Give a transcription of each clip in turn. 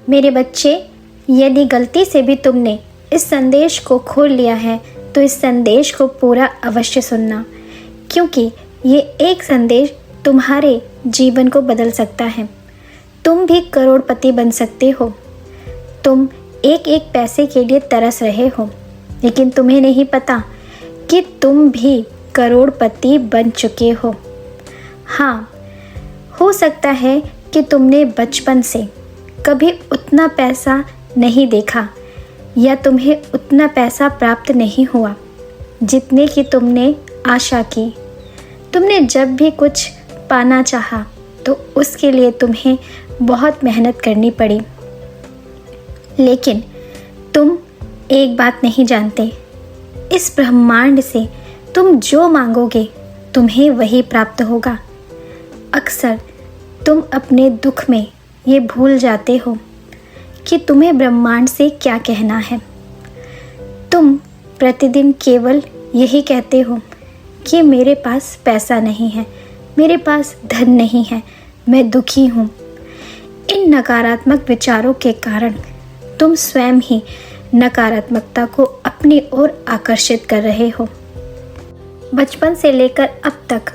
मेरे बच्चे, यदि गलती से भी तुमने इस संदेश को खोल लिया है तो इस संदेश को पूरा अवश्य सुनना, क्योंकि ये एक संदेश तुम्हारे जीवन को बदल सकता है। तुम भी करोड़पति बन सकते हो। तुम एक एक पैसे के लिए तरस रहे हो, लेकिन तुम्हें नहीं पता कि तुम भी करोड़पति बन चुके हो। हाँ, हो सकता है कि तुमने बचपन से कभी उतना पैसा नहीं देखा या तुम्हें उतना पैसा प्राप्त नहीं हुआ जितने की तुमने आशा की। तुमने जब भी कुछ पाना चाहा तो उसके लिए तुम्हें बहुत मेहनत करनी पड़ी, लेकिन तुम एक बात नहीं जानते, इस ब्रह्मांड से तुम जो मांगोगे तुम्हें वही प्राप्त होगा। अक्सर तुम अपने दुख में ये भूल जाते हो कि तुम्हें ब्रह्मांड से क्या कहना है। तुम प्रतिदिन केवल यही कहते हो कि मेरे पास पैसा नहीं है, मेरे पास धन नहीं है, मैं दुखी हूँ। इन नकारात्मक विचारों के कारण तुम स्वयं ही नकारात्मकता को अपनी ओर आकर्षित कर रहे हो। बचपन से लेकर अब तक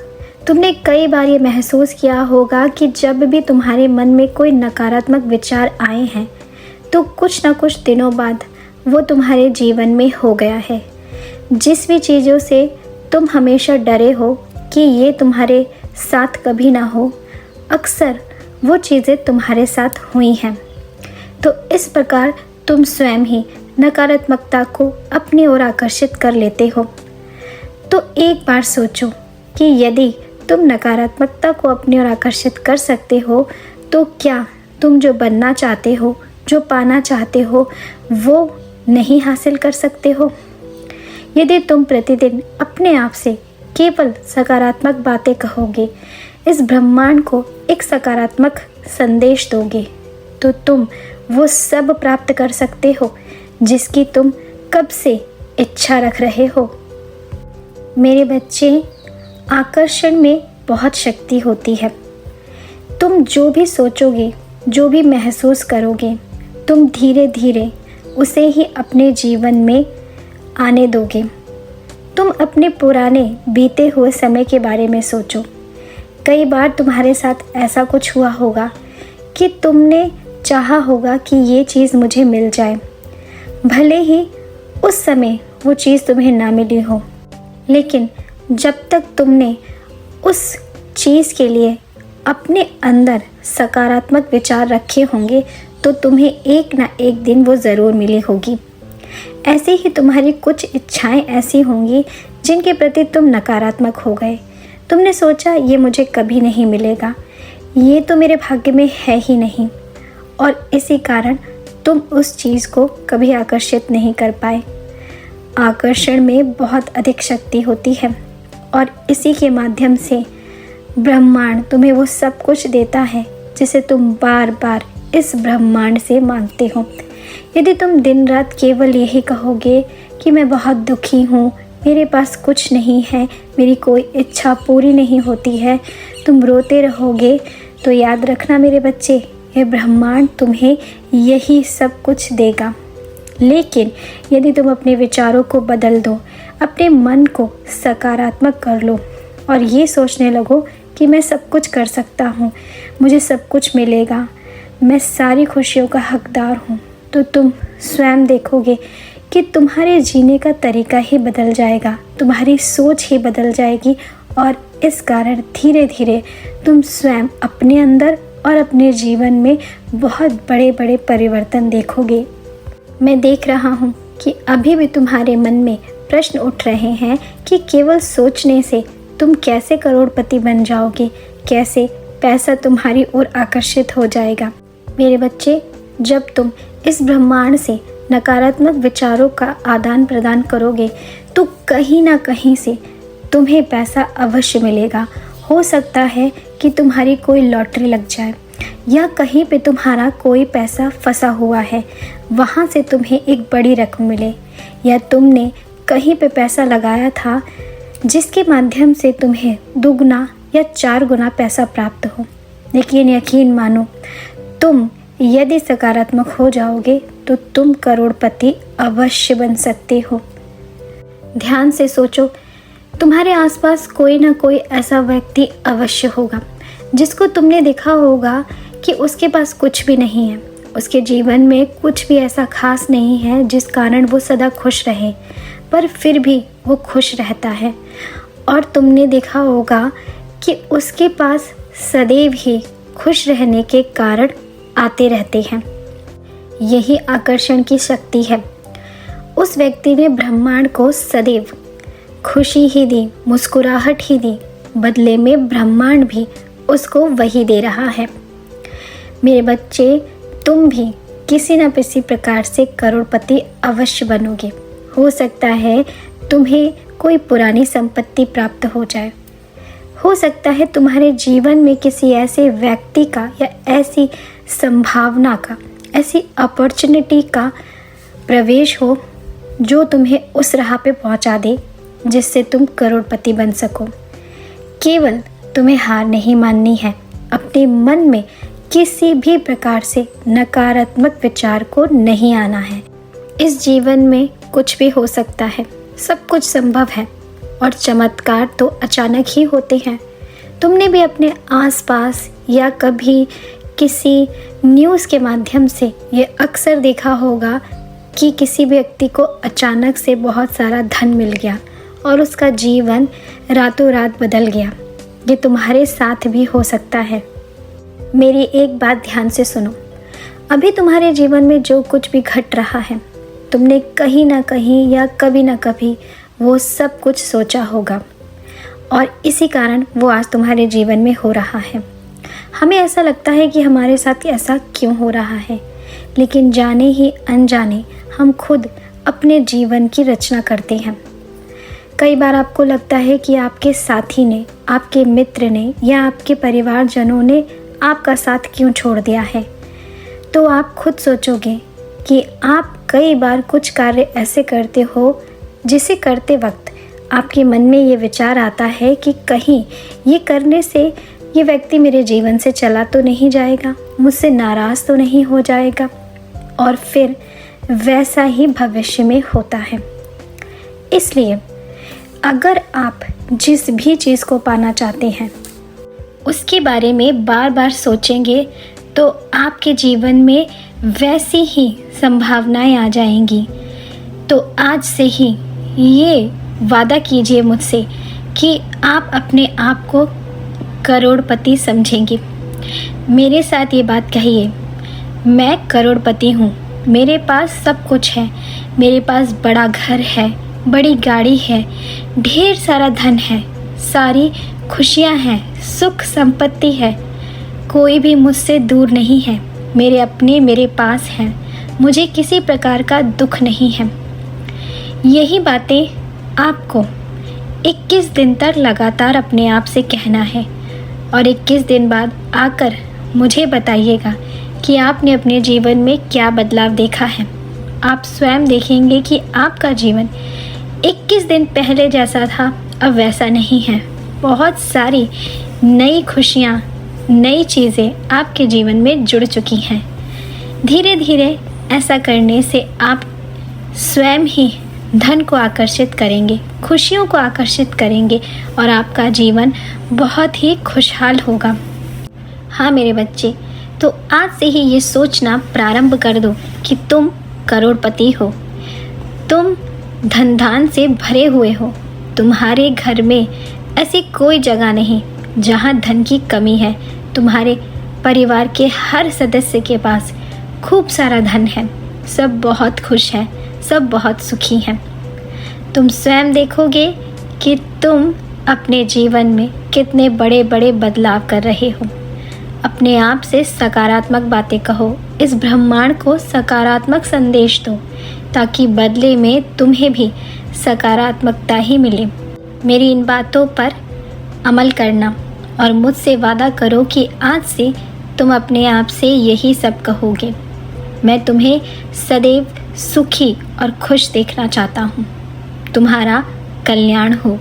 तुमने कई बार ये महसूस किया होगा कि जब भी तुम्हारे मन में कोई नकारात्मक विचार आए हैं तो कुछ ना कुछ दिनों बाद वो तुम्हारे जीवन में हो गया है। जिस भी चीज़ों से तुम हमेशा डरे हो कि ये तुम्हारे साथ कभी ना हो, अक्सर वो चीज़ें तुम्हारे साथ हुई हैं। तो इस प्रकार तुम स्वयं ही नकारात्मकता को अपनी ओर आकर्षित कर लेते हो। तो एक बार सोचो कि यदि तुम नकारात्मकता को अपनी ओर आकर्षित कर सकते हो तो क्या तुम जो बनना चाहते हो, जो पाना चाहते हो, वो नहीं हासिल कर सकते हो? यदि तुम प्रतिदिन अपने आप से केवल सकारात्मक बातें कहोगे, इस ब्रह्मांड को एक सकारात्मक संदेश दोगे, तो तुम वो सब प्राप्त कर सकते हो जिसकी तुम कब से इच्छा रख रहे हो। मेरे बच्चे, आकर्षण में बहुत शक्ति होती है। तुम जो भी सोचोगे, जो भी महसूस करोगे, तुम धीरे धीरे उसे ही अपने जीवन में आने दोगे। तुम अपने पुराने बीते हुए समय के बारे में सोचो। कई बार तुम्हारे साथ ऐसा कुछ हुआ होगा कि तुमने चाहा होगा कि ये चीज़ मुझे मिल जाए, भले ही उस समय वो चीज़ तुम्हें ना मिली हो, लेकिन जब तक तुमने उस चीज़ के लिए अपने अंदर सकारात्मक विचार रखे होंगे तो तुम्हें एक ना एक दिन वो ज़रूर मिली होगी। ऐसे ही तुम्हारी कुछ इच्छाएं ऐसी होंगी जिनके प्रति तुम नकारात्मक हो गए। तुमने सोचा ये मुझे कभी नहीं मिलेगा, ये तो मेरे भाग्य में है ही नहीं, और इसी कारण तुम उस चीज़ को कभी आकर्षित नहीं कर पाए। आकर्षण में बहुत अधिक शक्ति होती है और इसी के माध्यम से ब्रह्मांड तुम्हें वो सब कुछ देता है जिसे तुम बार बार इस ब्रह्मांड से मांगते हो। यदि तुम दिन रात केवल यही कहोगे कि मैं बहुत दुखी हूँ, मेरे पास कुछ नहीं है, मेरी कोई इच्छा पूरी नहीं होती है, तुम रोते रहोगे, तो याद रखना मेरे बच्चे, ये ब्रह्मांड तुम्हें यही सब कुछ देगा। लेकिन यदि तुम अपने विचारों को बदल दो, अपने मन को सकारात्मक कर लो और ये सोचने लगो कि मैं सब कुछ कर सकता हूँ, मुझे सब कुछ मिलेगा, मैं सारी खुशियों का हकदार हूँ, तो तुम स्वयं देखोगे कि तुम्हारे जीने का तरीका ही बदल जाएगा, तुम्हारी सोच ही बदल जाएगी और इस कारण धीरे धीरे तुम स्वयं अपने अंदर और अपने जीवन में बहुत बड़े बड़े परिवर्तन देखोगे। मैं देख रहा हूँ कि अभी भी तुम्हारे मन में प्रश्न उठ रहे हैं कि केवल सोचने से तुम कैसे करोड़पति बन जाओगे, कैसे पैसा तुम्हारी ओर आकर्षित हो जाएगा। मेरे बच्चे, जब तुम इस ब्रह्मांड से नकारात्मक विचारों का आदान प्रदान करोगे तो कहीं ना कहीं से तुम्हें पैसा अवश्य मिलेगा। हो सकता है कि तुम्हारी कोई लॉटरी लग जाए या कहीं पे तुम्हारा कोई पैसा फंसा हुआ है, वहाँ से तुम्हें एक बड़ी रकम मिले, या तुमने कहीं पे पैसा लगाया था जिसके माध्यम से तुम्हें दुगना या 4 गुना पैसा प्राप्त हो। लेकिन यकीन मानो, तुम यदि सकारात्मक हो जाओगे तो तुम करोड़पति अवश्य बन सकते हो। ध्यान से सोचो, तुम्हारे आसपास कोई ना कोई ऐसा व्यक्ति अवश्य होगा जिसको तुमने देखा होगा कि उसके पास कुछ भी नहीं है, उसके जीवन में कुछ भी ऐसा खास नहीं है जिस कारण वो सदा खुश रहे, पर फिर भी वो खुश रहता है। और तुमने देखा होगा कि उसके पास सदैव ही खुश रहने के कारण आते रहते हैं। यही आकर्षण की शक्ति है। उस व्यक्ति ने ब्रह्मांड को सदैव खुशी ही दी, मुस्कुराहट ही दी, बदले में ब्रह्मांड भी उसको वही दे रहा है। मेरे बच्चे, तुम भी किसी न किसी प्रकार से करोड़पति अवश्य बनोगे। हो सकता है तुम्हें कोई पुरानी संपत्ति प्राप्त हो जाए, हो सकता है तुम्हारे जीवन में किसी ऐसे व्यक्ति का या ऐसी संभावना का, ऐसी अपॉर्चुनिटी का प्रवेश हो जो तुम्हें उस राह पे पहुंचा दे जिससे तुम करोड़पति बन सको। केवल तुम्हें हार नहीं माननी है। अपने मन में किसी भी प्रकार से नकारात्मक विचार को नहीं आना है। इस जीवन में कुछ भी हो सकता है, सब कुछ संभव है और चमत्कार तो अचानक ही होते हैं। तुमने भी अपने आसपास या कभी किसी न्यूज़ के माध्यम से ये अक्सर देखा होगा कि किसी व्यक्ति को अचानक से बहुत सारा धन मिल गया और उसका जीवन रातों रात बदल गया। ये तुम्हारे साथ भी हो सकता है। मेरी एक बात ध्यान से सुनो। अभी तुम्हारे जीवन में जो कुछ भी घट रहा है, तुमने कहीं ना कहीं या कभी ना कभी वो सब कुछ सोचा होगा और इसी कारण वो आज तुम्हारे जीवन में हो रहा है। हमें ऐसा लगता है कि हमारे साथ ऐसा क्यों हो रहा है, लेकिन जाने ही अनजाने हम खुद अपने जीवन की रचना करते हैं। कई बार आपको लगता है कि आपके साथी ने, आपके मित्र ने या आपके परिवारजनों ने आपका साथ क्यों छोड़ दिया है। तो आप खुद सोचोगे कि आप कई बार कुछ कार्य ऐसे करते हो जिसे करते वक्त आपके मन में ये विचार आता है कि कहीं ये करने से ये व्यक्ति मेरे जीवन से चला तो नहीं जाएगा, मुझसे नाराज़ तो नहीं हो जाएगा, और फिर वैसा ही भविष्य में होता है। इसलिए अगर आप जिस भी चीज़ को पाना चाहते हैं उसके बारे में बार बार सोचेंगे तो आपके जीवन में वैसी ही संभावनाएं आ जाएंगी। तो आज से ही ये वादा कीजिए मुझसे कि आप अपने आप को करोड़पति समझेंगे। मेरे साथ ये बात कहिए, मैं करोड़पति हूँ, मेरे पास सब कुछ है, मेरे पास बड़ा घर है, बड़ी गाड़ी है, ढेर सारा धन है, सारी खुशियाँ हैं, सुख संपत्ति है, कोई भी मुझसे दूर नहीं है, मेरे अपने मेरे पास हैं, मुझे किसी प्रकार का दुख नहीं है। यही बातें आपको 21 दिन तक लगातार अपने आप से कहना है और 21 दिन बाद आकर मुझे बताइएगा कि आपने अपने जीवन में क्या बदलाव देखा है। आप स्वयं देखेंगे कि आपका जीवन 21 दिन पहले जैसा था अब वैसा नहीं है। बहुत सारी नई खुशियाँ, नई चीज़ें आपके जीवन में जुड़ चुकी हैं। धीरे धीरे ऐसा करने से आप स्वयं ही धन को आकर्षित करेंगे, खुशियों को आकर्षित करेंगे और आपका जीवन बहुत ही खुशहाल होगा। हाँ मेरे बच्चे, तो आज से ही ये सोचना प्रारंभ कर दो कि तुम करोड़पति हो, तुम धन धान से भरे हुए हो। तुम्हारे घर में ऐसी कोई जगह नहीं जहाँ धन की कमी है। तुम्हारे परिवार के हर सदस्य के पास खूब सारा धन है, सब बहुत खुश हैं, सब बहुत सुखी हैं। तुम स्वयं देखोगे कि तुम अपने जीवन में कितने बड़े बड़े बदलाव कर रहे हो। अपने आप से सकारात्मक बातें कहो, इस ब्रह्मांड को सकारात्मक संदेश दो ताकि बदले में तुम्हें भी सकारात्मकता ही मिले। मेरी इन बातों पर अमल करना और मुझसे वादा करो कि आज से तुम अपने आप से यही सब कहोगे। मैं तुम्हें सदैव सुखी और खुश देखना चाहता हूँ। तुम्हारा कल्याण हो।